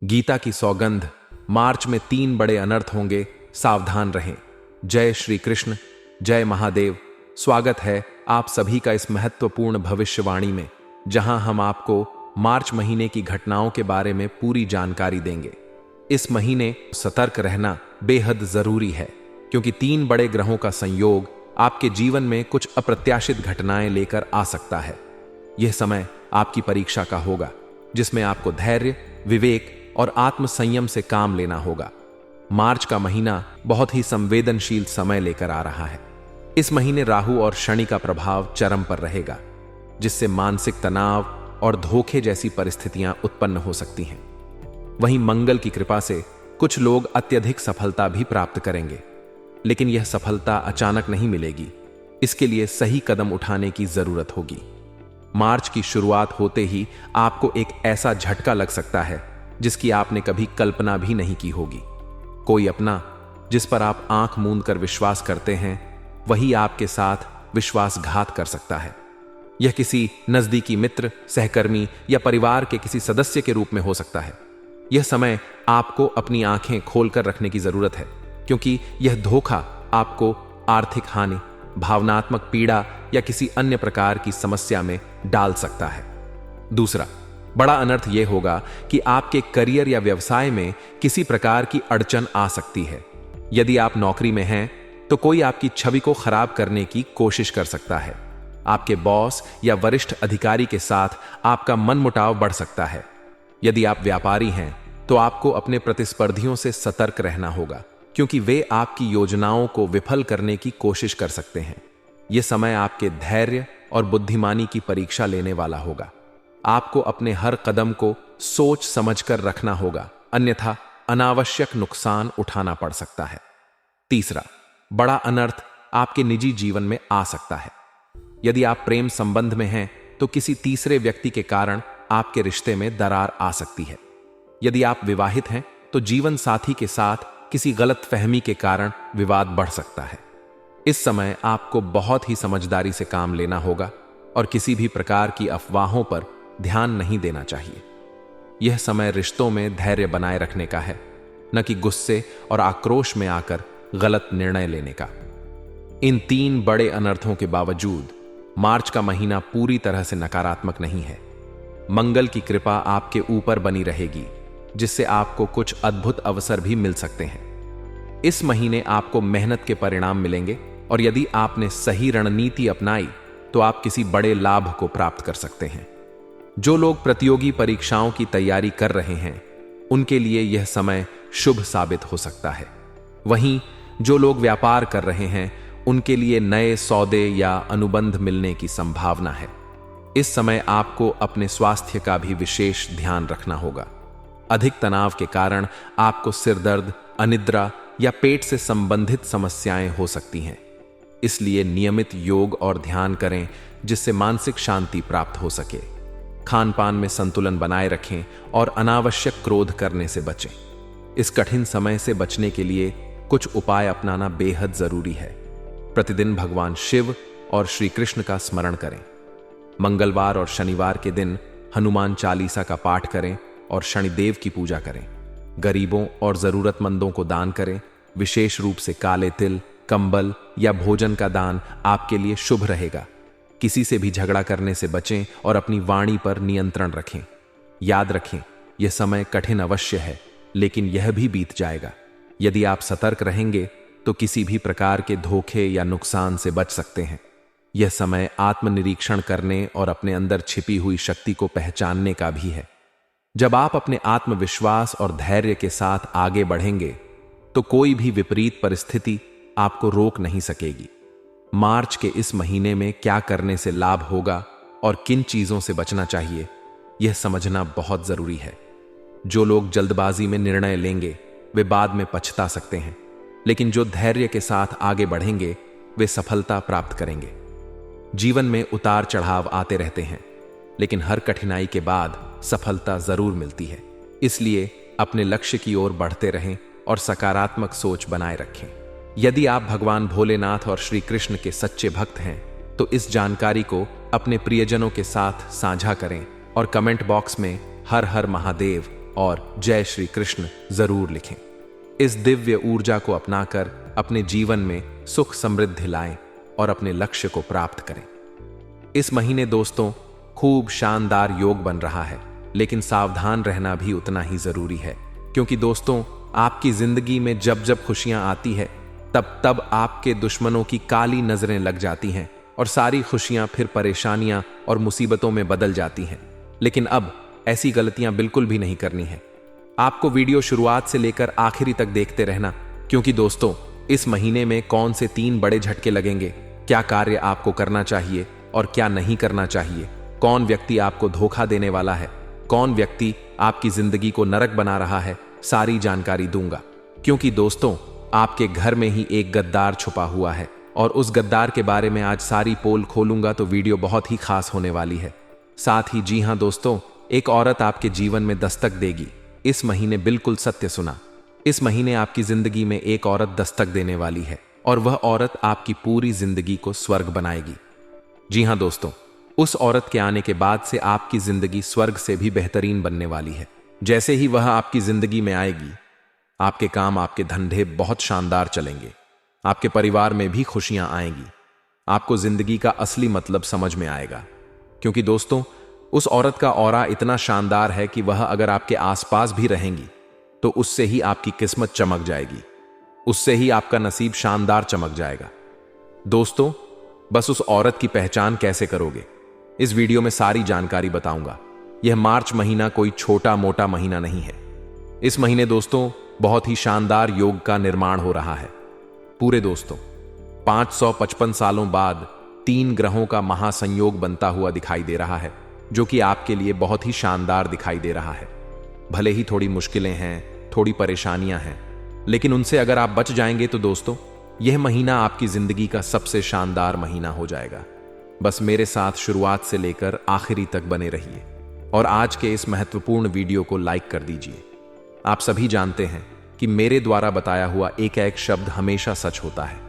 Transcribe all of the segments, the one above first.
गीता की सौगंध, मार्च में 3 बड़े अनर्थ होंगे, सावधान रहें। जय श्री कृष्ण, जय महादेव। स्वागत है आप सभी का इस महत्वपूर्ण भविष्यवाणी में, जहां हम आपको मार्च महीने की घटनाओं के बारे में पूरी जानकारी देंगे। इस महीने सतर्क रहना बेहद जरूरी है, क्योंकि 3 बड़े ग्रहों का संयोग आपके जीवन में कुछ अप्रत्याशित घटनाएं लेकर आ सकता है। यह समय आपकी परीक्षा का होगा, जिसमें आपको धैर्य, विवेक और आत्मसंयम से काम लेना होगा। मार्च का महीना बहुत ही संवेदनशील समय लेकर आ रहा है। इस महीने राहु और शनि का प्रभाव चरम पर रहेगा, जिससे मानसिक तनाव और धोखे जैसी परिस्थितियां उत्पन्न हो सकती हैं। वहीं मंगल की कृपा से कुछ लोग अत्यधिक सफलता भी प्राप्त करेंगे, लेकिन यह सफलता अचानक नहीं मिलेगी। इसके लिए सही कदम उठाने की जरूरत होगी। मार्च की शुरुआत होते ही आपको एक ऐसा झटका लग सकता है जिसकी आपने कभी कल्पना भी नहीं की होगी। कोई अपना जिस पर आप आंख मूंद कर विश्वास करते हैं, वही आपके साथ विश्वासघात कर सकता है। यह किसी नजदीकी मित्र, सहकर्मी या परिवार के किसी सदस्य के रूप में हो सकता है। यह समय आपको अपनी आंखें खोलकर रखने की जरूरत है, क्योंकि यह धोखा आपको आर्थिक हानि, भावनात्मक पीड़ा या किसी अन्य प्रकार की समस्या में डाल सकता है। दूसरा बड़ा अनर्थ यह होगा कि आपके करियर या व्यवसाय में किसी प्रकार की अड़चन आ सकती है। यदि आप नौकरी में हैं, तो कोई आपकी छवि को खराब करने की कोशिश कर सकता है। आपके बॉस या वरिष्ठ अधिकारी के साथ आपका मनमुटाव बढ़ सकता है। यदि आप व्यापारी हैं, तो आपको अपने प्रतिस्पर्धियों से सतर्क रहना होगा, क्योंकि वे आपकी योजनाओं को विफल करने की कोशिश कर सकते हैं। यह समय आपके धैर्य और बुद्धिमानी की परीक्षा लेने वाला होगा। आपको अपने हर कदम को सोच समझकर रखना होगा, अन्यथा अनावश्यक नुकसान उठाना पड़ सकता है। तीसरा बड़ा अनर्थ आपके निजी जीवन में आ सकता है। यदि आप प्रेम संबंध में हैं, तो किसी तीसरे व्यक्ति के कारण आपके रिश्ते में दरार आ सकती है। यदि आप विवाहित हैं, तो जीवन साथी के साथ किसी गलत फहमी के कारण विवाद बढ़ सकता है। इस समय आपको बहुत ही समझदारी से काम लेना होगा और किसी भी प्रकार की अफवाहों पर ध्यान नहीं देना चाहिए। यह समय रिश्तों में धैर्य बनाए रखने का है, न कि गुस्से और आक्रोश में आकर गलत निर्णय लेने का। इन 3 बड़े अनर्थों के बावजूद मार्च का महीना पूरी तरह से नकारात्मक नहीं है। मंगल की कृपा आपके ऊपर बनी रहेगी, जिससे आपको कुछ अद्भुत अवसर भी मिल सकते हैं। इस महीने आपको मेहनत के परिणाम मिलेंगे, और यदि आपने सही रणनीति अपनाई, तो आप किसी बड़े लाभ को प्राप्त कर सकते हैं। जो लोग प्रतियोगी परीक्षाओं की तैयारी कर रहे हैं, उनके लिए यह समय शुभ साबित हो सकता है। वहीं जो लोग व्यापार कर रहे हैं, उनके लिए नए सौदे या अनुबंध मिलने की संभावना है। इस समय आपको अपने स्वास्थ्य का भी विशेष ध्यान रखना होगा। अधिक तनाव के कारण आपको सिरदर्द, अनिद्रा या पेट से संबंधित समस्याएं हो सकती हैं। इसलिए नियमित योग और ध्यान करें, जिससे मानसिक शांति प्राप्त हो सके। खान पान में संतुलन बनाए रखें और अनावश्यक क्रोध करने से बचें। इस कठिन समय से बचने के लिए कुछ उपाय अपनाना बेहद जरूरी है। प्रतिदिन भगवान शिव और श्री कृष्ण का स्मरण करें। मंगलवार और शनिवार के दिन हनुमान चालीसा का पाठ करें और शनिदेव की पूजा करें। गरीबों और जरूरतमंदों को दान करें। विशेष रूप से काले तिल, कंबल या भोजन का दान आपके लिए शुभ रहेगा। किसी से भी झगड़ा करने से बचें और अपनी वाणी पर नियंत्रण रखें। याद रखें, यह समय कठिन अवश्य है, लेकिन यह भी बीत जाएगा। यदि आप सतर्क रहेंगे, तो किसी भी प्रकार के धोखे या नुकसान से बच सकते हैं। यह समय आत्मनिरीक्षण करने और अपने अंदर छिपी हुई शक्ति को पहचानने का भी है। जब आप अपने आत्मविश्वास और धैर्य के साथ आगे बढ़ेंगे, तो कोई भी विपरीत परिस्थिति आपको रोक नहीं सकेगी। मार्च के इस महीने में क्या करने से लाभ होगा और किन चीजों से बचना चाहिए, यह समझना बहुत जरूरी है। जो लोग जल्दबाजी में निर्णय लेंगे, वे बाद में पछता सकते हैं, लेकिन जो धैर्य के साथ आगे बढ़ेंगे, वे सफलता प्राप्त करेंगे। जीवन में उतार चढ़ाव आते रहते हैं, लेकिन हर कठिनाई के बाद सफलता जरूर मिलती है। इसलिए अपने लक्ष्य की ओर बढ़ते रहें और सकारात्मक सोच बनाए रखें। यदि आप भगवान भोलेनाथ और श्री कृष्ण के सच्चे भक्त हैं, तो इस जानकारी को अपने प्रियजनों के साथ साझा करें और कमेंट बॉक्स में हर हर महादेव और जय श्री कृष्ण जरूर लिखें। इस दिव्य ऊर्जा को अपनाकर अपने जीवन में सुख समृद्धि लाएं और अपने लक्ष्य को प्राप्त करें। इस महीने दोस्तों खूब शानदार योग बन रहा है, लेकिन सावधान रहना भी उतना ही जरूरी है, क्योंकि दोस्तों आपकी जिंदगी में जब जब खुशियां आती है तब तब आपके दुश्मनों की काली नजरें लग जाती हैं और सारी खुशियां फिर परेशानियां और मुसीबतों में बदल जाती हैं। लेकिन अब ऐसी गलतियां बिल्कुल भी नहीं करनी है। आपको वीडियो शुरुआत से लेकर आखिरी तक देखते रहना, क्योंकि दोस्तों इस महीने में कौन से 3 बड़े झटके लगेंगे, क्या कार्य आपको करना चाहिए और क्या नहीं करना चाहिए, कौन व्यक्ति आपको धोखा देने वाला है, कौन व्यक्ति आपकी जिंदगी को नरक बना रहा है, सारी जानकारी दूंगा। क्योंकि दोस्तों आपके घर में ही एक गद्दार छुपा हुआ है और उस गद्दार के बारे में आज सारी पोल खोलूंगा, तो वीडियो बहुत ही खास होने वाली है। साथ ही जी हां दोस्तों, एक औरत आपके जीवन में दस्तक देगी। इस महीने बिल्कुल सत्य सुना, इस महीने आपकी जिंदगी में एक औरत दस्तक देने वाली है और वह औरत आपकी पूरी जिंदगी को स्वर्ग बनाएगी। जी हां दोस्तों, उस औरत के आने के बाद से आपकी जिंदगी स्वर्ग से भी बेहतरीन बनने वाली है। जैसे ही वह आपकी जिंदगी में आएगी, आपके काम, आपके धंधे बहुत शानदार चलेंगे, आपके परिवार में भी खुशियां आएंगी, आपको जिंदगी का असली मतलब समझ में आएगा। क्योंकि दोस्तों उस औरत का ऑरा इतना शानदार है कि वह अगर आपके आसपास भी रहेंगी तो उससे ही आपकी किस्मत चमक जाएगी, उससे ही आपका नसीब शानदार चमक जाएगा। दोस्तों बस उस औरत की पहचान कैसे करोगे, इस वीडियो में सारी जानकारी बताऊंगा। यह मार्च महीना कोई छोटा मोटा महीना नहीं है। इस महीने दोस्तों बहुत ही शानदार योग का निर्माण हो रहा है। पूरे दोस्तों 555 सालों बाद 3 ग्रहों का महासंयोग बनता हुआ दिखाई दे रहा है, जो कि आपके लिए बहुत ही शानदार दिखाई दे रहा है। भले ही थोड़ी मुश्किलें हैं, थोड़ी परेशानियां हैं, लेकिन उनसे अगर आप बच जाएंगे तो दोस्तों यह महीना आपकी जिंदगी का सबसे शानदार महीना हो जाएगा। बस मेरे साथ शुरुआत से लेकर आखिरी तक बने रहिए और आज के इस महत्वपूर्ण वीडियो को लाइक कर दीजिए। आप सभी जानते हैं कि मेरे द्वारा बताया हुआ एक एक शब्द हमेशा सच होता है,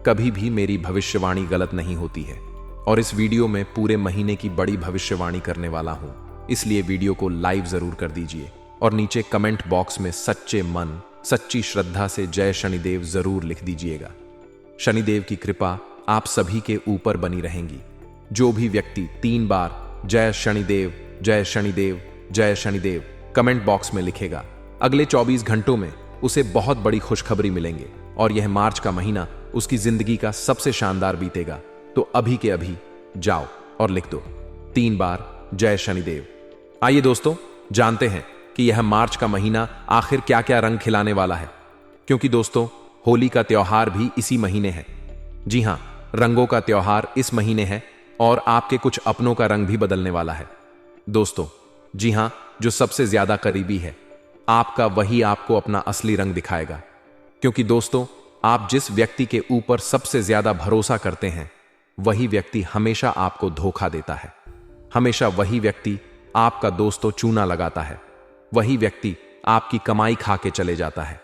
कभी भी मेरी भविष्यवाणी गलत नहीं होती है। और इस वीडियो में पूरे महीने की बड़ी भविष्यवाणी करने वाला हूं, इसलिए वीडियो को लाइव जरूर कर दीजिए और नीचे कमेंट बॉक्स में सच्चे मन, सच्ची श्रद्धा से जय शनिदेव जरूर लिख दीजिएगा। शनिदेव की कृपा आप सभी के ऊपर बनी रहेंगी। जो भी व्यक्ति 3 बार जय शनिदेव, जय शनिदेव, जय शनिदेव कमेंट बॉक्स में लिखेगा, अगले 24 घंटों में उसे बहुत बड़ी खुशखबरी मिलेंगे और यह मार्च का महीना उसकी जिंदगी का सबसे शानदार बीतेगा। तो अभी के अभी जाओ और लिख दो 3 बार जय शनिदेव। आइए दोस्तों जानते हैं कि यह मार्च का महीना आखिर क्या क्या रंग खिलाने वाला है, क्योंकि दोस्तों होली का त्योहार भी इसी महीने है। जी हां, रंगों का त्योहार इस महीने है और आपके कुछ अपनों का रंग भी बदलने वाला है। दोस्तों जी हां, जो सबसे ज्यादा करीबी है आपका, वही आपको अपना असली रंग दिखाएगा। क्योंकि दोस्तों आप जिस व्यक्ति के ऊपर सबसे ज्यादा भरोसा करते हैं, वही व्यक्ति हमेशा आपको धोखा देता है। हमेशा वही व्यक्ति आपका दोस्तों चूना लगाता है, वही व्यक्ति आपकी कमाई खा के चले जाता है,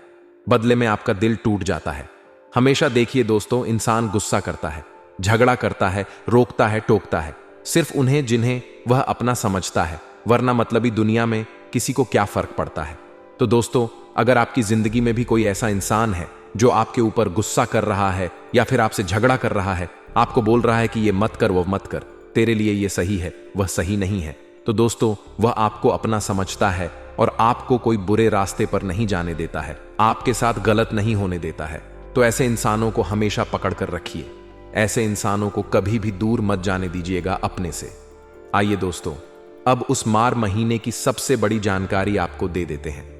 बदले में आपका दिल टूट जाता है। हमेशा देखिए दोस्तों, इंसान गुस्सा करता है, झगड़ा करता है, रोकता है, टोकता है, सिर्फ उन्हें जिन्हें वह अपना समझता है, वरना मतलबी दुनिया में किसी को क्या फर्क पड़ता है। तो दोस्तों अगर आपकी जिंदगी में भी कोई ऐसा इंसान है जो आपके ऊपर गुस्सा कर रहा है या फिर आपसे झगड़ा कर रहा है, आपको बोल रहा है कि ये मत कर, वो मत कर, तेरे लिए ये सही है, वह सही नहीं है, तो दोस्तों वह आपको अपना समझता है और आपको कोई बुरे रास्ते पर नहीं जाने देता है, आपके साथ गलत नहीं होने देता है। तो ऐसे इंसानों को हमेशा पकड़ कर रखिए, ऐसे इंसानों को कभी भी दूर मत जाने दीजिएगा अपने से। आइए दोस्तों अब उस मार्च महीने की सबसे बड़ी जानकारी आपको दे देते हैं।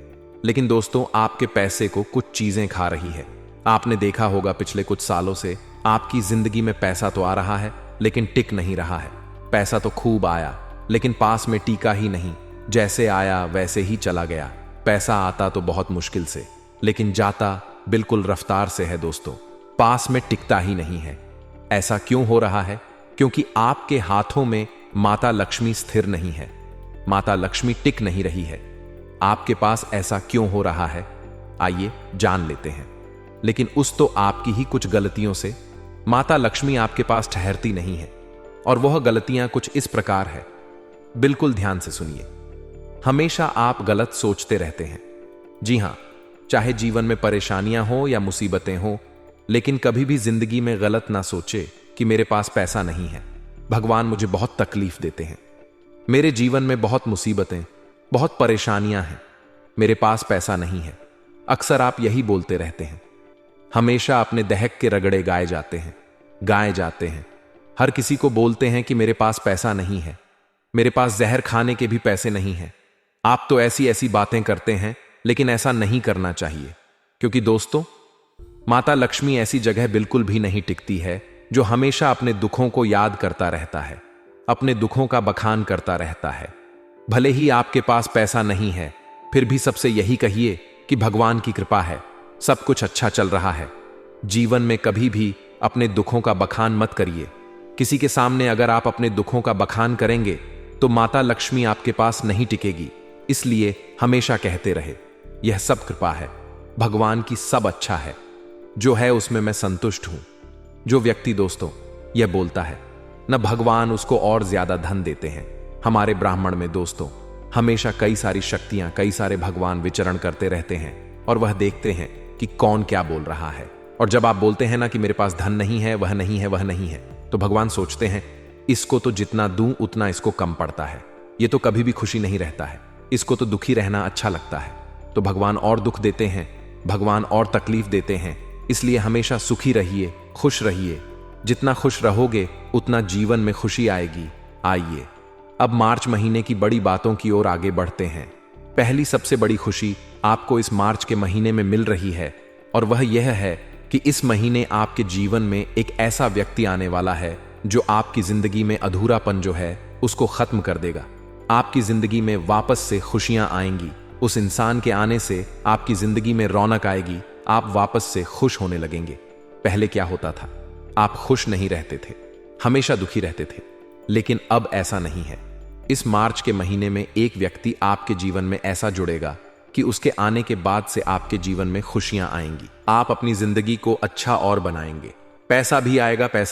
लेकिन दोस्तों आपके पैसे को कुछ चीजें खा रही है। आपने देखा होगा पिछले कुछ सालों से आपकी जिंदगी में पैसा तो आ रहा है लेकिन टिक नहीं रहा है। पैसा तो खूब आया लेकिन पास में टिका ही नहीं, जैसे आया वैसे ही चला गया। पैसा आता तो बहुत मुश्किल से, लेकिन जाता बिल्कुल रफ्तार से है दोस्तों, पास में टिकता ही नहीं है। ऐसा क्यों हो रहा है? क्योंकि आपके हाथों में माता लक्ष्मी स्थिर नहीं है, माता लक्ष्मी टिक नहीं रही है। आपके पास ऐसा क्यों हो रहा है, आइए जान लेते हैं। लेकिन उस तो आपकी ही कुछ गलतियों से माता लक्ष्मी आपके पास ठहरती नहीं है, और वह गलतियां कुछ इस प्रकार है, बिल्कुल ध्यान से सुनिए। हमेशा आप गलत सोचते रहते हैं। जी हां, चाहे जीवन में परेशानियां हो या मुसीबतें हो, लेकिन कभी भी जिंदगी में गलत ना सोचे कि मेरे पास पैसा नहीं है, भगवान मुझे बहुत तकलीफ देते हैं, मेरे जीवन में बहुत मुसीबतें, बहुत परेशानियां हैं, मेरे पास पैसा नहीं है। अक्सर आप यही बोलते रहते हैं। हमेशा अपने दहक के रगड़े गाए जाते हैं। हर किसी को बोलते हैं कि मेरे पास पैसा नहीं है, मेरे पास जहर खाने के भी पैसे नहीं हैं। आप तो ऐसी ऐसी बातें करते हैं, लेकिन ऐसा नहीं करना चाहिए, क्योंकि दोस्तों, माता लक्ष्मी ऐसी जगह बिल्कुल भी नहीं टिकती है जो हमेशा अपने दुखों को याद करता रहता है, अपने दुखों का बखान करता रहता है। भले ही आपके पास पैसा नहीं है, फिर भी सबसे यही कहिए कि भगवान की कृपा है, सब कुछ अच्छा चल रहा है। जीवन में कभी भी अपने दुखों का बखान मत करिए। किसी के सामने अगर आप अपने दुखों का बखान करेंगे तो माता लक्ष्मी आपके पास नहीं टिकेगी। इसलिए हमेशा कहते रहे, यह सब कृपा है, भगवान की, सब अच्छा है, जो है उसमें मैं संतुष्ट हूं। जो व्यक्ति दोस्तों यह बोलता है न, भगवान उसको और ज्यादा धन देते हैं। हमारे ब्राह्मण में दोस्तों हमेशा कई सारी शक्तियां, कई सारे भगवान विचरण करते रहते हैं और वह देखते हैं कि कौन क्या बोल रहा है। और जब आप बोलते हैं ना कि मेरे पास धन नहीं है, वह नहीं है, वह नहीं है, तो भगवान सोचते हैं इसको तो जितना दूं उतना इसको कम पड़ता है, ये तो कभी भी खुशी नहीं रहता है, इसको तो दुखी रहना अच्छा लगता है। तो भगवान और दुख देते हैं, भगवान और तकलीफ देते हैं। इसलिए हमेशा सुखी रहिए, खुश रहिए। जितना खुश रहोगे उतना जीवन में खुशी आएगी। आइए अब मार्च महीने की बड़ी बातों की ओर आगे बढ़ते हैं। पहली सबसे बड़ी खुशी आपको इस मार्च के महीने में मिल रही है, और वह यह है कि इस महीने आपके जीवन में एक ऐसा व्यक्ति आने वाला है जो आपकी जिंदगी में अधूरापन जो है उसको खत्म कर देगा। आपकी जिंदगी में वापस से खुशियां आएंगी। उस इंसान के आने से आपकी जिंदगी में रौनक आएगी, आप वापस से खुश होने लगेंगे। पहले क्या होता था, आप खुश नहीं रहते थे, हमेशा दुखी रहते थे, लेकिन अब ऐसा नहीं है। इस मार्च के महीने में एक व्यक्ति आपके जीवन में ऐसा जुड़ेगा कि उसके आने के बाद से आपके जीवन में खुशियां आएंगी। आप अपनी जिंदगी को अच्छा और बनाएंगे। पैसा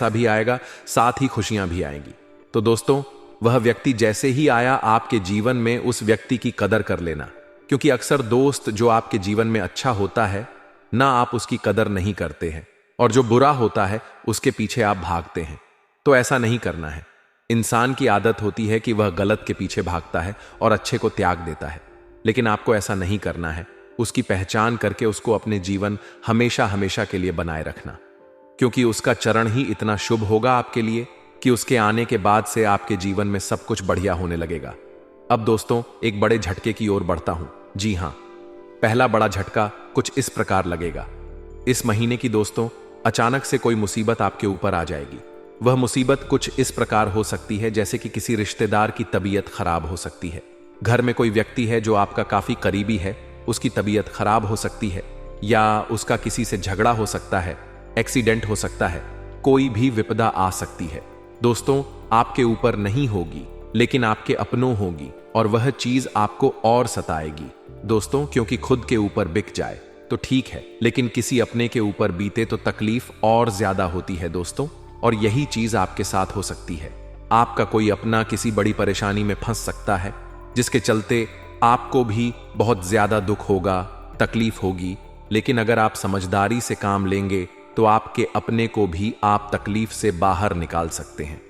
भी आएगा, साथ ही खुशियां भी आएंगी। तो दोस्तों, वह व्यक्ति जैसे ही आया, आपके जीवन में उस व्यक्ति की कदर कर लेना, क्योंकि अक्सर दोस्त जो आपके जीवन में अच्छा होता है ना, आप उसकी कदर नहीं करते हैं, और जो बुरा होता है उसके पीछे आप भागते हैं। तो ऐसा नहीं करना है। इंसान की आदत होती है कि वह गलत के पीछे भागता है और अच्छे को त्याग देता है, लेकिन आपको ऐसा नहीं करना है। उसकी पहचान करके उसको अपने जीवन हमेशा हमेशा के लिए बनाए रखना, क्योंकि उसका चरण ही इतना शुभ होगा आपके लिए कि उसके आने के बाद से आपके जीवन में सब कुछ बढ़िया होने लगेगा। अब दोस्तों, एक बड़े झटके की ओर बढ़ता हूं। जी हां, पहला बड़ा झटका कुछ इस प्रकार लगेगा। इस महीने की दोस्तों अचानक से कोई मुसीबत आपके ऊपर आ जाएगी। वह मुसीबत कुछ इस प्रकार हो सकती है जैसे कि किसी रिश्तेदार की तबीयत खराब हो सकती है। घर में कोई व्यक्ति है जो आपका काफी करीबी है, उसकी तबीयत खराब हो सकती है, या उसका किसी से झगड़ा हो सकता है, एक्सीडेंट हो सकता है, कोई भी विपदा आ सकती है। दोस्तों, आपके ऊपर नहीं होगी, लेकिन आपके अपनों होगी, और वह चीज आपको और सताएगी। दोस्तों, क्योंकि खुद के ऊपर बिक जाए तो ठीक है, लेकिन किसी अपने के ऊपर बीते तो तकलीफ और ज्यादा होती है दोस्तों। और यही चीज आपके साथ हो सकती है। आपका कोई अपना किसी बड़ी परेशानी में फंस सकता है, जिसके चलते आपको भी बहुत ज्यादा दुख होगा, तकलीफ होगी। लेकिन अगर आप समझदारी से काम लेंगे तो आपके अपने को भी आप तकलीफ से बाहर निकाल सकते हैं।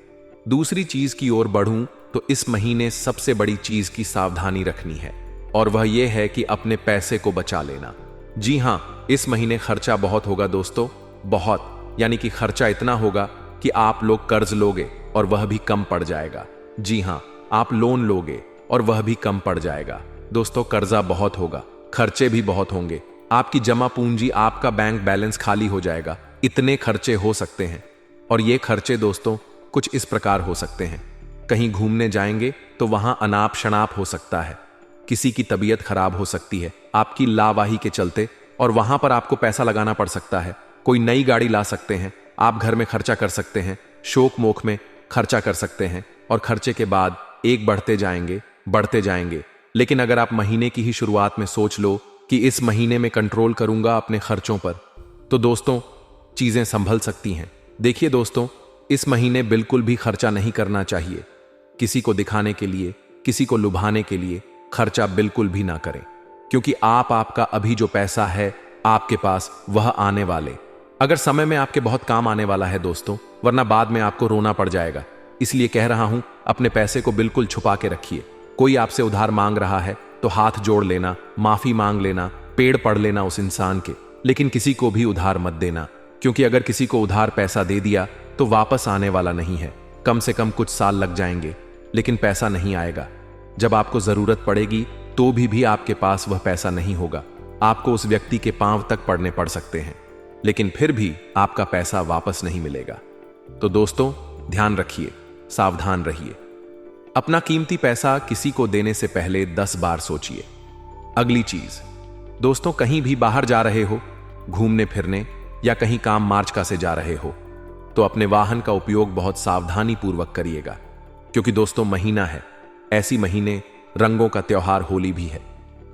दूसरी चीज की ओर बढ़ूं तो इस महीने सबसे बड़ी चीज की सावधानी रखनी है, और वह यह है कि अपने पैसे को बचा लेना। जी हां, इस महीने खर्चा बहुत होगा दोस्तों, बहुत, यानी कि खर्चा इतना होगा कि आप लोग कर्ज लोगे और वह भी कम पड़ जाएगा। जी हां, आप लोन लोगे और वह भी कम पड़ जाएगा। दोस्तों, कर्जा बहुत होगा, खर्चे भी बहुत होंगे, आपकी जमा पूंजी, आपका बैंक बैलेंस खाली हो जाएगा। इतने खर्चे हो सकते हैं, और ये खर्चे दोस्तों कुछ इस प्रकार हो सकते हैं। कहीं घूमने जाएंगे तो वहां अनाप शनाप हो सकता है, किसी की तबीयत खराब हो सकती है आपकी लावाही के चलते, और वहां पर आपको पैसा लगाना पड़ सकता है। कोई नई गाड़ी ला सकते हैं, आप घर में खर्चा कर सकते हैं, शोक मोख में खर्चा कर सकते हैं, और खर्चे के बाद एक बढ़ते जाएंगे। लेकिन अगर आप महीने की ही शुरुआत में सोच लो कि इस महीने में कंट्रोल करूंगा अपने खर्चों पर, तो दोस्तों चीजें संभल सकती हैं। देखिए दोस्तों, इस महीने बिल्कुल भी खर्चा नहीं करना चाहिए, किसी को दिखाने के लिए, किसी को लुभाने के लिए, खर्चा बिल्कुल भी ना करें, क्योंकि आपका अभी जो पैसा है आपके पास वह आने वाले अगर समय में आपके बहुत काम आने वाला है दोस्तों, वरना बाद में आपको रोना पड़ जाएगा। इसलिए कह रहा हूं, अपने पैसे को बिल्कुल छुपा के रखिए। कोई आपसे उधार मांग रहा है तो हाथ जोड़ लेना, माफी मांग लेना, पेड़ पढ़ लेना उस इंसान के, लेकिन किसी को भी उधार मत देना, क्योंकि अगर किसी को उधार पैसा दे दिया तो वापस आने वाला नहीं है। कम से कम कुछ साल लग जाएंगे, लेकिन पैसा नहीं आएगा। जब आपको जरूरत पड़ेगी तो भी आपके पास वह पैसा नहीं होगा। आपको उस व्यक्ति के पांव तक पड़ने पड़ सकते हैं, लेकिन फिर भी आपका पैसा वापस नहीं मिलेगा। तो दोस्तों, ध्यान रखिए, सावधान रहिए। अपना कीमती पैसा किसी को देने से पहले 10 बार सोचिए। अगली चीज दोस्तों, कहीं भी बाहर जा रहे हो, घूमने फिरने या कहीं काम मार्चका से जा रहे हो, तो अपने वाहन का उपयोग बहुत सावधानी पूर्वक करिएगा, क्योंकि दोस्तों महीना है, ऐसी महीने रंगों का त्योहार होली भी है।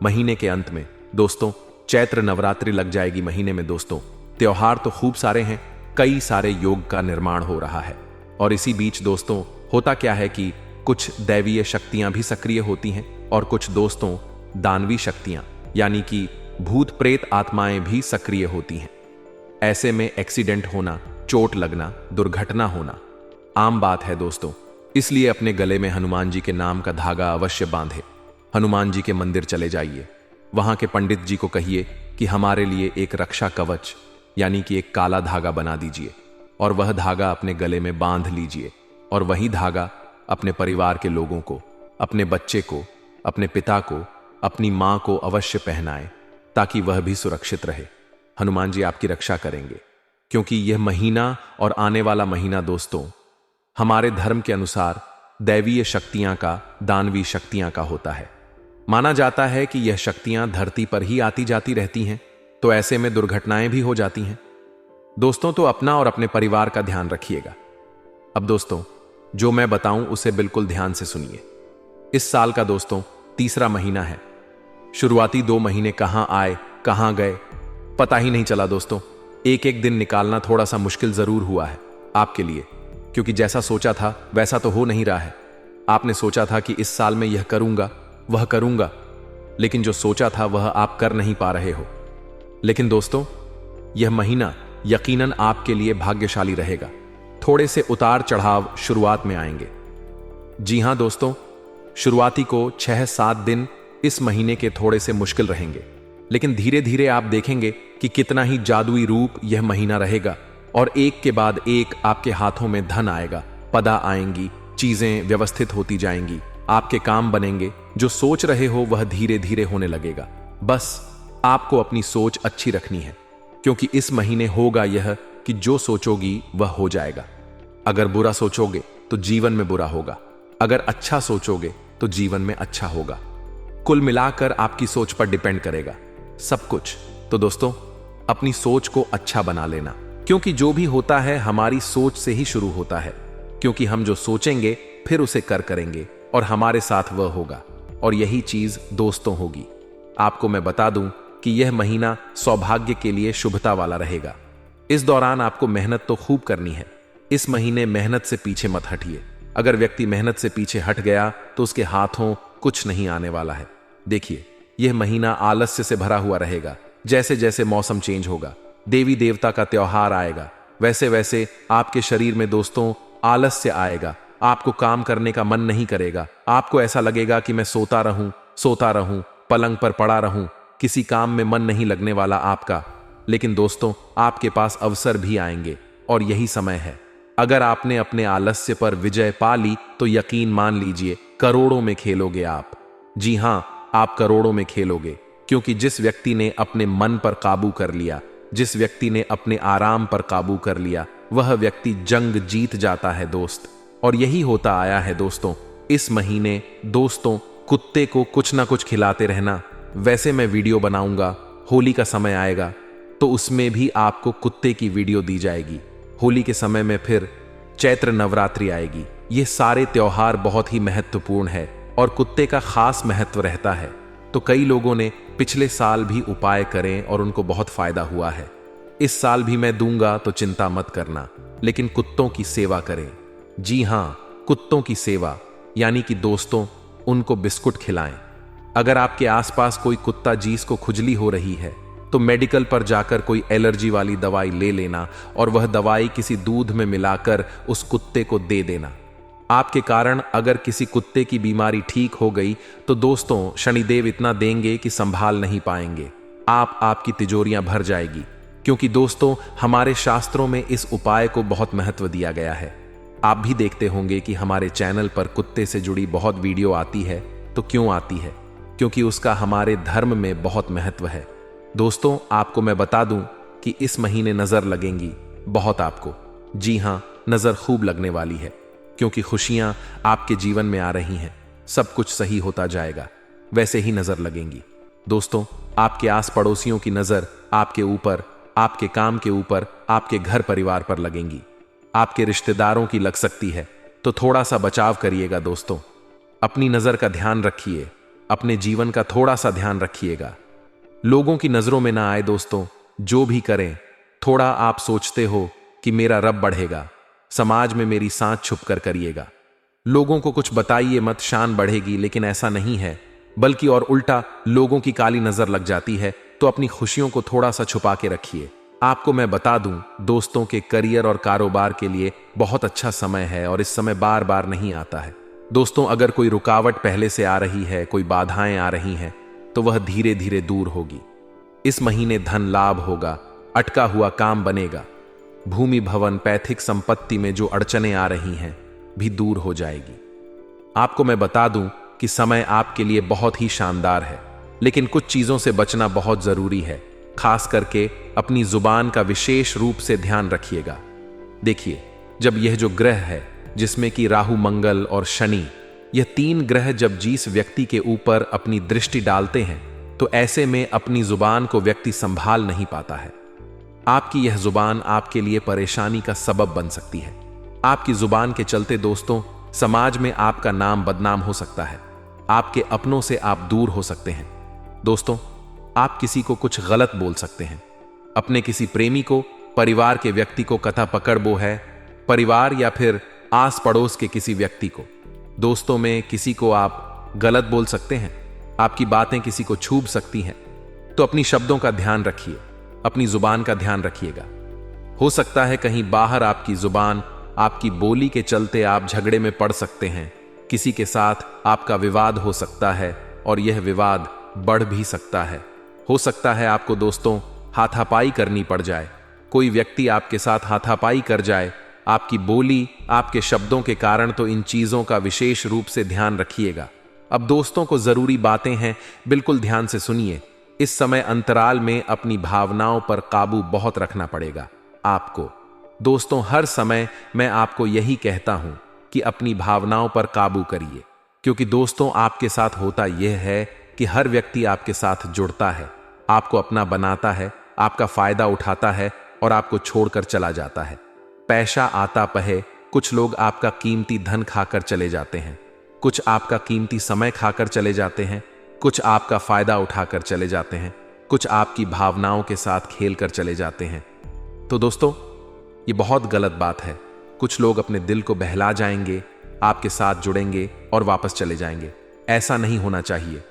महीने के अंत में दोस्तों चैत्र नवरात्रि लग जाएगी। महीने में दोस्तों त्योहार तो खूब सारे हैं, कई सारे योग का निर्माण हो रहा है। और इसी बीच दोस्तों होता क्या है कि कुछ दैवीय शक्तियां भी सक्रिय होती हैं और कुछ दोस्तों दानवी शक्तियां यानी कि भूत प्रेत आत्माएं भी सक्रिय होती हैं। ऐसे में एक्सीडेंट होना, चोट लगना, दुर्घटना होना आम बात है दोस्तों। इसलिए अपने गले में हनुमान जी के नाम का धागा अवश्य बांधे। हनुमान जी के मंदिर चले जाइए, वहां के पंडित जी को कहिए कि हमारे लिए एक रक्षा कवच यानी कि एक काला धागा बना दीजिए, और वह धागा अपने गले में बांध लीजिए। और वही धागा अपने परिवार के लोगों को, अपने बच्चे को, अपने पिता को, अपनी मां को अवश्य पहनाए, ताकि वह भी सुरक्षित रहे। हनुमान जी आपकी रक्षा करेंगे, क्योंकि यह महीना और आने वाला महीना दोस्तों हमारे धर्म के अनुसार दैवीय शक्तियां का, दानवी शक्तियां का होता है। माना जाता है कि यह शक्तियां धरती पर ही आती जाती रहती हैं, तो ऐसे में दुर्घटनाएं भी हो जाती हैं दोस्तों। तो अपना और अपने परिवार का ध्यान रखिएगा। अब दोस्तों जो मैं बताऊं उसे बिल्कुल ध्यान से सुनिए। इस साल का दोस्तों तीसरा महीना है। शुरुआती 2 महीने कहां आए कहां गए पता ही नहीं चला दोस्तों। एक एक दिन निकालना थोड़ा सा मुश्किल जरूर हुआ है आपके लिए, क्योंकि जैसा सोचा था वैसा तो हो नहीं रहा है। आपने सोचा था कि इस साल में यह करूंगा, वह करूंगा, लेकिन जो सोचा था वह आप कर नहीं पा रहे हो। लेकिन दोस्तों यह महीना यकीनन आपके लिए भाग्यशाली रहेगा। थोड़े से उतार चढ़ाव शुरुआत में आएंगे। जी हां दोस्तों, शुरुआती को 6-7 दिन इस महीने के थोड़े से मुश्किल रहेंगे, लेकिन धीरे धीरे आप देखेंगे कि कितना ही जादुई रूप यह महीना रहेगा, और एक के बाद एक आपके हाथों में धन आएगा, पदा आएंगी, चीजें व्यवस्थित होती जाएंगी, आपके काम बनेंगे। जो सोच रहे हो वह धीरे धीरे होने लगेगा। बस आपको अपनी सोच अच्छी रखनी है, क्योंकि इस महीने होगा यह कि जो सोचोगी वह हो जाएगा। अगर बुरा सोचोगे तो जीवन में बुरा होगा, अगर अच्छा सोचोगे तो जीवन में अच्छा होगा। कुल मिलाकर आपकी सोच पर डिपेंड करेगा सब कुछ। तो दोस्तों अपनी सोच को अच्छा बना लेना, क्योंकि जो भी होता है हमारी सोच से ही शुरू होता है। क्योंकि हम जो सोचेंगे फिर उसे करेंगे और हमारे साथ वह होगा, और यही चीज दोस्तों होगी। आपको मैं बता दूं कि यह महीना सौभाग्य के लिए शुभता वाला रहेगा। इस दौरान आपको मेहनत तो खूब करनी है। इस महीने मेहनत से पीछे मत हटिए। अगर व्यक्ति मेहनत से पीछे हट गया तो उसके हाथों कुछ नहीं आने वाला है। देखिए यह महीना आलस्य से भरा हुआ रहेगा। जैसे जैसे मौसम चेंज होगा, देवी देवता का त्योहार आएगा, वैसे वैसे आपके शरीर में दोस्तों आलस्य आएगा। आपको काम करने का मन नहीं करेगा। आपको ऐसा लगेगा कि मैं सोता रहूं, पलंग पर पड़ा रहूं, किसी काम में मन नहीं लगने वाला आपका। लेकिन दोस्तों आपके पास अवसर भी आएंगे, और यही समय है। अगर आपने अपने आलस्य पर विजय पा ली तो यकीन मान लीजिए करोड़ों में खेलोगे आप। जी हां, आप करोड़ों में खेलोगे, क्योंकि जिस व्यक्ति ने अपने मन पर काबू कर लिया, जिस व्यक्ति ने अपने आराम पर काबू कर लिया, वह व्यक्ति जंग जीत जाता है दोस्त। और यही होता आया है दोस्तों। इस महीने दोस्तों कुत्ते को कुछ ना कुछ खिलाते रहना। वैसे मैं वीडियो बनाऊंगा, होली का समय आएगा तो उसमें भी आपको कुत्ते की वीडियो दी जाएगी। होली के समय में फिर चैत्र नवरात्रि आएगी। ये सारे त्योहार बहुत ही महत्वपूर्ण है और कुत्ते का खास महत्व रहता है। तो कई लोगों ने पिछले साल भी उपाय करें और उनको बहुत फायदा हुआ है। इस साल भी मैं दूंगा तो चिंता मत करना, लेकिन कुत्तों की सेवा करें। जी हां, कुत्तों की सेवा यानी कि दोस्तों उनको बिस्कुट खिलाएं। अगर आपके आसपास कोई कुत्ता जिसको खुजली हो रही है तो मेडिकल पर जाकर कोई एलर्जी वाली दवाई ले लेना और वह दवाई किसी दूध में मिलाकर उस कुत्ते को दे देना। आपके कारण अगर किसी कुत्ते की बीमारी ठीक हो गई तो दोस्तों शनिदेव इतना देंगे कि संभाल नहीं पाएंगे। आपकी तिजोरियां भर जाएगी, क्योंकि दोस्तों हमारे शास्त्रों में इस उपाय को बहुत महत्व दिया गया है। आप भी देखते होंगे कि हमारे चैनल पर कुत्ते से जुड़ी बहुत वीडियो आती है। तो क्यों आती है? क्योंकि उसका हमारे धर्म में बहुत महत्व है। दोस्तों आपको मैं बता दूं कि इस महीने नजर लगेंगी बहुत आपको। जी हां, नजर खूब लगने वाली है, क्योंकि खुशियां आपके जीवन में आ रही हैं। सब कुछ सही होता जाएगा, वैसे ही नजर लगेंगी। दोस्तों आपके आस पड़ोसियों की नजर आपके ऊपर, आपके काम के ऊपर, आपके घर परिवार पर लगेंगी। आपके रिश्तेदारों की लग सकती है, तो थोड़ा सा बचाव करिएगा दोस्तों। अपनी नजर का ध्यान रखिए, अपने जीवन का थोड़ा सा ध्यान रखिएगा। लोगों की नजरों में ना आए दोस्तों। जो भी करें, थोड़ा आप सोचते हो कि मेरा रब बढ़ेगा, समाज में मेरी सांस छुप कर करिएगा। लोगों को कुछ बताइए मत, शान बढ़ेगी, लेकिन ऐसा नहीं है, बल्कि और उल्टा लोगों की काली नजर लग जाती है। तो अपनी खुशियों को थोड़ा सा छुपा के रखिए। आपको मैं बता दूं दोस्तों के करियर और कारोबार के लिए बहुत अच्छा समय है और इस समय बार बार नहीं आता है। दोस्तों अगर कोई रुकावट पहले से आ रही है, कोई बाधाएं आ रही हैं, तो वह धीरे धीरे दूर होगी। इस महीने धन लाभ होगा, अटका हुआ काम बनेगा। भूमि भवन पैतृक संपत्ति में जो अड़चनें आ रही हैं भी दूर हो जाएगी। आपको मैं बता दूं कि समय आपके लिए बहुत ही शानदार है, लेकिन कुछ चीजों से बचना बहुत जरूरी है। खास करके अपनी जुबान का विशेष रूप से ध्यान रखिएगा। देखिए, जब यह जो ग्रह है जिसमें कि राहु, मंगल और शनि, यह 3 ग्रह जब जिस व्यक्ति के ऊपर अपनी दृष्टि डालते हैं तो ऐसे में अपनी जुबान को व्यक्ति संभाल नहीं पाता है। आपकी यह जुबान आपके लिए परेशानी का सबब बन सकती है। आपकी जुबान के चलते दोस्तों समाज में आपका नाम बदनाम हो सकता है। आपके अपनों से आप दूर हो सकते हैं। दोस्तों आप किसी को कुछ गलत बोल सकते हैं। अपने किसी प्रेमी को, परिवार के व्यक्ति को, कथा पकड़ है परिवार या फिर आस पड़ोस के किसी व्यक्ति को, दोस्तों में किसी को आप गलत बोल सकते हैं। आपकी बातें किसी को छू सकती हैं। तो अपनी शब्दों का ध्यान रखिए, अपनी जुबान का ध्यान रखिएगा। हो सकता है कहीं बाहर आपकी जुबान, आपकी बोली के चलते आप झगड़े में पड़ सकते हैं। किसी के साथ आपका विवाद हो सकता है और यह विवाद बढ़ भी सकता है। हो सकता है आपको दोस्तों हाथापाई करनी पड़ जाए। कोई व्यक्ति आपके साथ हाथापाई कर जाए आपकी बोली, आपके शब्दों के कारण। तो इन चीजों का विशेष रूप से ध्यान रखिएगा। अब दोस्तों को जरूरी बातें हैं, बिल्कुल ध्यान से सुनिए। इस समय अंतराल में अपनी भावनाओं पर काबू बहुत रखना पड़ेगा आपको। दोस्तों हर समय मैं आपको यही कहता हूं कि अपनी भावनाओं पर काबू करिए, क्योंकि दोस्तों आपके साथ होता यह है कि हर व्यक्ति आपके साथ जुड़ता है, आपको अपना बनाता है, आपका फायदा उठाता है और आपको छोड़कर चला जाता है। पैसा आता पहे, कुछ लोग आपका कीमती धन खाकर चले जाते हैं, कुछ आपका कीमती समय खाकर चले जाते हैं, कुछ आपका फायदा उठाकर चले जाते हैं, कुछ आपकी भावनाओं के साथ खेलकर चले जाते हैं। तो दोस्तों ये बहुत गलत बात है। कुछ लोग अपने दिल को बहला जाएंगे, आपके साथ जुड़ेंगे और वापस चले जाएंगे। ऐसा नहीं होना चाहिए।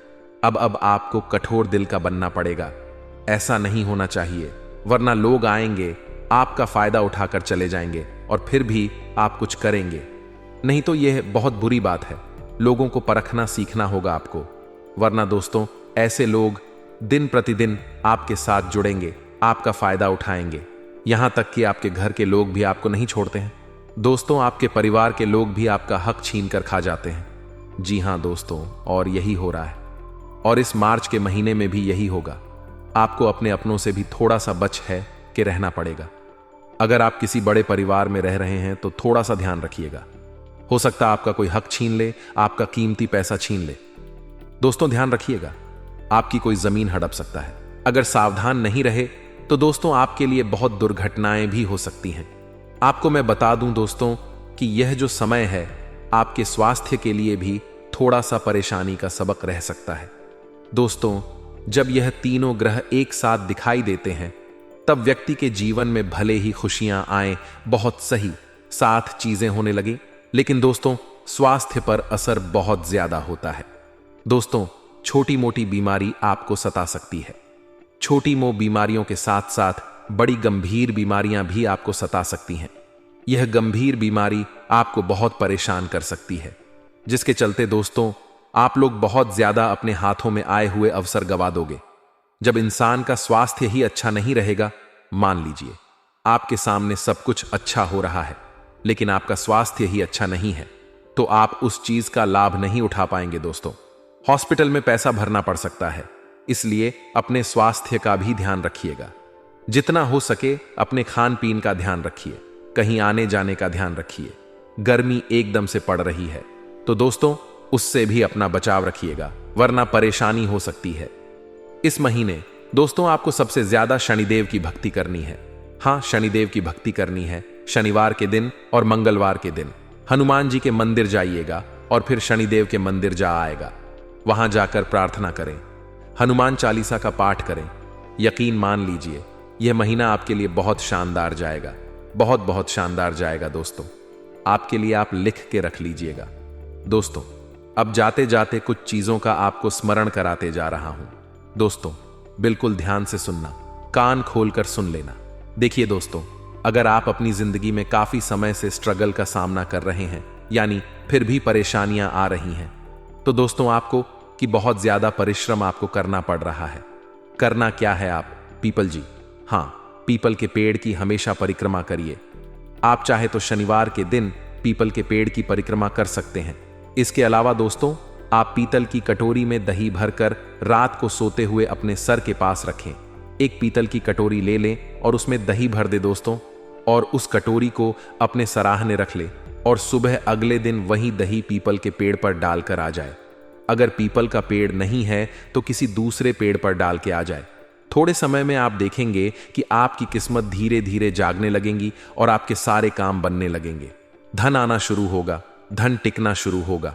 अब आपको कठोर दिल का बनना पड़ेगा। ऐसा नहीं होना चाहिए, वरना लोग आएंगे, आपका फायदा उठाकर चले जाएंगे और फिर भी आप कुछ करेंगे नहीं। तो यह बहुत बुरी बात है। लोगों को परखना सीखना होगा आपको, वरना दोस्तों ऐसे लोग दिन प्रतिदिन आपके साथ जुड़ेंगे, आपका फायदा उठाएंगे। यहां तक कि आपके घर के लोग भी आपको नहीं छोड़ते हैं। दोस्तों आपके परिवार के लोग भी आपका हक छीन कर खा जाते हैं। जी हां दोस्तों, और यही हो रहा है और इस मार्च के महीने में भी यही होगा। आपको अपने अपनों से भी थोड़ा सा बच है कि रहना पड़ेगा। अगर आप किसी बड़े परिवार में रह रहे हैं तो थोड़ा सा ध्यान रखिएगा। हो सकता है आपका कोई हक छीन ले, आपका कीमती पैसा छीन ले। दोस्तों ध्यान रखिएगा, आपकी कोई जमीन हड़प सकता है। अगर सावधान नहीं रहे तो दोस्तों आपके लिए बहुत दुर्घटनाएं भी हो सकती हैं। आपको मैं बता दूं दोस्तों कि यह जो समय है आपके स्वास्थ्य के लिए भी थोड़ा सा परेशानी का सबक रह सकता है। दोस्तों जब यह तीनों ग्रह एक साथ दिखाई देते हैं तब व्यक्ति के जीवन में भले ही खुशियां आए, बहुत सही साथ चीजें होने लगी, लेकिन दोस्तों स्वास्थ्य पर असर बहुत ज्यादा होता है। दोस्तों छोटी मोटी बीमारी आपको सता सकती है। छोटी मोटी बीमारियों के साथ साथ बड़ी गंभीर बीमारियां भी आपको सता सकती हैं। यह गंभीर बीमारी आपको बहुत परेशान कर सकती है, जिसके चलते दोस्तों आप लोग बहुत ज्यादा अपने हाथों में आए हुए अवसर गवा दोगे। जब इंसान का स्वास्थ्य ही अच्छा नहीं रहेगा, मान लीजिए आपके सामने सब कुछ अच्छा हो रहा है लेकिन आपका स्वास्थ्य ही अच्छा नहीं है, तो आप उस चीज का लाभ नहीं उठा पाएंगे दोस्तों। हॉस्पिटल में पैसा भरना पड़ सकता है, इसलिए अपने स्वास्थ्य का भी ध्यान रखिएगा। जितना हो सके अपने खान पीन का ध्यान रखिए, कहीं आने जाने का ध्यान रखिए। गर्मी एकदम से पड़ रही है तो दोस्तों उससे भी अपना बचाव रखिएगा, वरना परेशानी हो सकती है। इस महीने दोस्तों आपको सबसे ज्यादा शनिदेव की भक्ति करनी है। हाँ, शनिदेव की भक्ति करनी है। शनिवार के दिन और मंगलवार के दिन हनुमान जी के मंदिर जाइएगा और फिर शनिदेव के मंदिर जा आएगा। वहां जाकर प्रार्थना करें, हनुमान चालीसा का पाठ करें। यकीन मान लीजिए यह महीना आपके लिए बहुत शानदार जाएगा, बहुत बहुत शानदार जाएगा दोस्तों। आपके लिए आप लिख के रख लीजिएगा। दोस्तों अब जाते जाते कुछ चीजों का आपको स्मरण कराते जा रहा हूं। दोस्तों बिल्कुल ध्यान से सुनना, कान खोलकर सुन लेना। देखिए दोस्तों, अगर आप अपनी जिंदगी में काफी समय से स्ट्रगल का सामना कर रहे हैं, यानी फिर भी परेशानियां आ रही हैं, तो दोस्तों आपको कि बहुत ज्यादा परिश्रम आपको करना पड़ रहा है। करना क्या है आप? पीपल जी, हाँ, पीपल के पेड़ की हमेशा परिक्रमा करिए। आप चाहे तो शनिवार के दिन पीपल के पेड़ की परिक्रमा कर सकते हैं। इसके अलावा दोस्तों आप पीतल की कटोरी में दही भरकर रात को सोते हुए अपने सर के पास रखें। एक पीतल की कटोरी ले लें और उसमें दही भर दे दोस्तों, और उस कटोरी को अपने सराहने रख ले और सुबह अगले दिन वही दही पीपल के पेड़ पर डालकर आ जाए। अगर पीपल का पेड़ नहीं है तो किसी दूसरे पेड़ पर डाल के आ जाए। थोड़े समय में आप देखेंगे कि आपकी किस्मत धीरे धीरे जागने लगेंगी और आपके सारे काम बनने लगेंगे। धन आना शुरू होगा, धन टिकना शुरू होगा।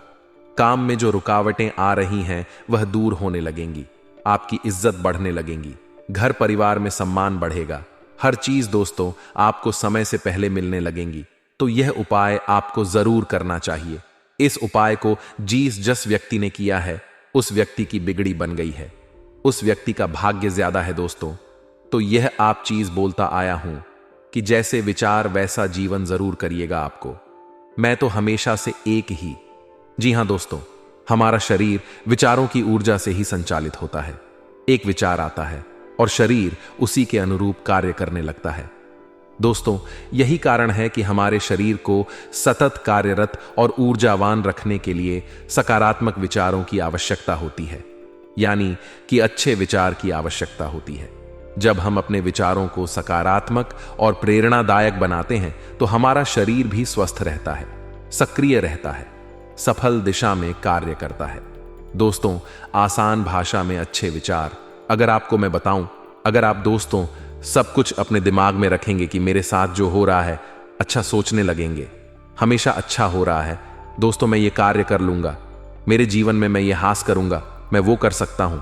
काम में जो रुकावटें आ रही हैं वह दूर होने लगेंगी। आपकी इज्जत बढ़ने लगेंगी, घर परिवार में सम्मान बढ़ेगा। हर चीज दोस्तों आपको समय से पहले मिलने लगेंगी। तो यह उपाय आपको जरूर करना चाहिए। इस उपाय को जिस व्यक्ति ने किया है उस व्यक्ति की बिगड़ी बन गई है, उस व्यक्ति का भाग्य ज्यादा है दोस्तों। तो यह आप चीज बोलता आया हूं कि जैसे विचार वैसा जीवन जरूर करिएगा आपको। मैं तो हमेशा से एक ही। जी हां दोस्तों, हमारा शरीर विचारों की ऊर्जा से ही संचालित होता है। एक विचार आता है और शरीर उसी के अनुरूप कार्य करने लगता है। दोस्तों यही कारण है कि हमारे शरीर को सतत कार्यरत और ऊर्जावान रखने के लिए सकारात्मक विचारों की आवश्यकता होती है, यानी कि अच्छे विचार की आवश्यकता होती है। जब हम अपने विचारों को सकारात्मक और प्रेरणादायक बनाते हैं तो हमारा शरीर भी स्वस्थ रहता है, सक्रिय रहता है, सफल दिशा में कार्य करता है। दोस्तों आसान भाषा में अच्छे विचार, अगर आपको मैं बताऊं, अगर आप दोस्तों सब कुछ अपने दिमाग में रखेंगे कि मेरे साथ जो हो रहा है अच्छा सोचने लगेंगे, हमेशा अच्छा हो रहा है दोस्तों, मैं ये कार्य कर लूंगा, मेरे जीवन में मैं ये हासिल करूंगा, मैं वो कर सकता हूं,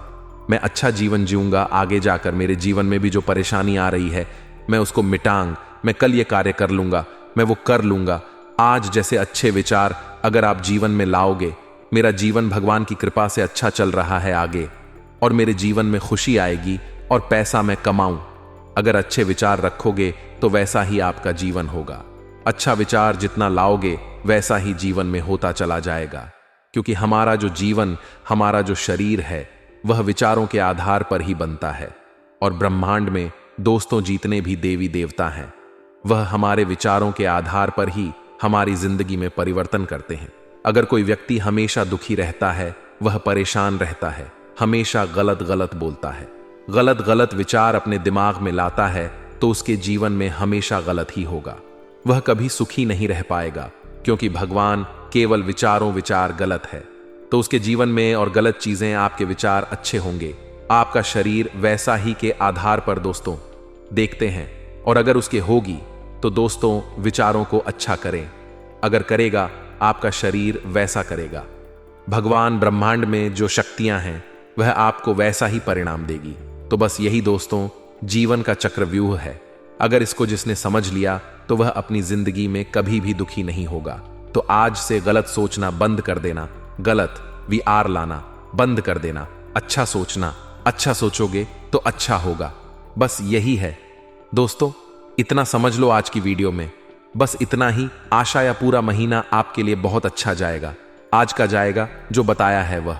मैं अच्छा जीवन जीऊंगा, आगे जाकर मेरे जीवन में भी जो परेशानी आ रही है मैं उसको मिटाऊंगा, मैं कल ये कार्य कर लूंगा, मैं वो कर लूंगा। आज जैसे अच्छे विचार अगर आप जीवन में लाओगे, मेरा जीवन भगवान की कृपा से अच्छा चल रहा है आगे, और मेरे जीवन में खुशी आएगी और पैसा मैं कमाऊं। अगर अच्छे विचार रखोगे तो वैसा ही आपका जीवन होगा। अच्छा विचार जितना लाओगे वैसा ही जीवन में होता चला जाएगा, क्योंकि हमारा जो जीवन, हमारा जो शरीर है वह विचारों के आधार पर ही बनता है। और ब्रह्मांड में दोस्तों जितने भी देवी देवता हैं वह हमारे विचारों के आधार पर ही हमारी जिंदगी में परिवर्तन करते हैं। अगर कोई व्यक्ति हमेशा दुखी रहता है, वह परेशान रहता है, हमेशा गलत गलत बोलता है, गलत गलत विचार अपने दिमाग में लाता है, तो उसके जीवन में हमेशा गलत ही होगा। वह कभी सुखी नहीं रह पाएगा, क्योंकि भगवान केवल विचार गलत है। तो उसके जीवन में और गलत चीजें, आपके विचार अच्छे होंगे, आपका शरीर वैसा ही के आधार पर दोस्तों देखते हैं। और अगर उसके होगी तो दोस्तों विचारों को अच्छा करें, अगर करेगा आपका शरीर वैसा करेगा। भगवान ब्रह्मांड में जो शक्तियां हैं वह आपको वैसा ही परिणाम देगी। तो बस यही दोस्तों जीवन का चक्रव्यूह है। अगर इसको जिसने समझ लिया तो वह अपनी जिंदगी में कभी भी दुखी नहीं होगा। तो आज से गलत सोचना बंद कर देना, गलत विचार लाना बंद कर देना, अच्छा सोचना, अच्छा सोचोगे तो अच्छा होगा। बस यही है दोस्तों, इतना समझ लो आज की वीडियो में। बस इतना ही। आशा या पूरा महीना आपके लिए बहुत अच्छा जाएगा। आज का जाएगा जो बताया है वह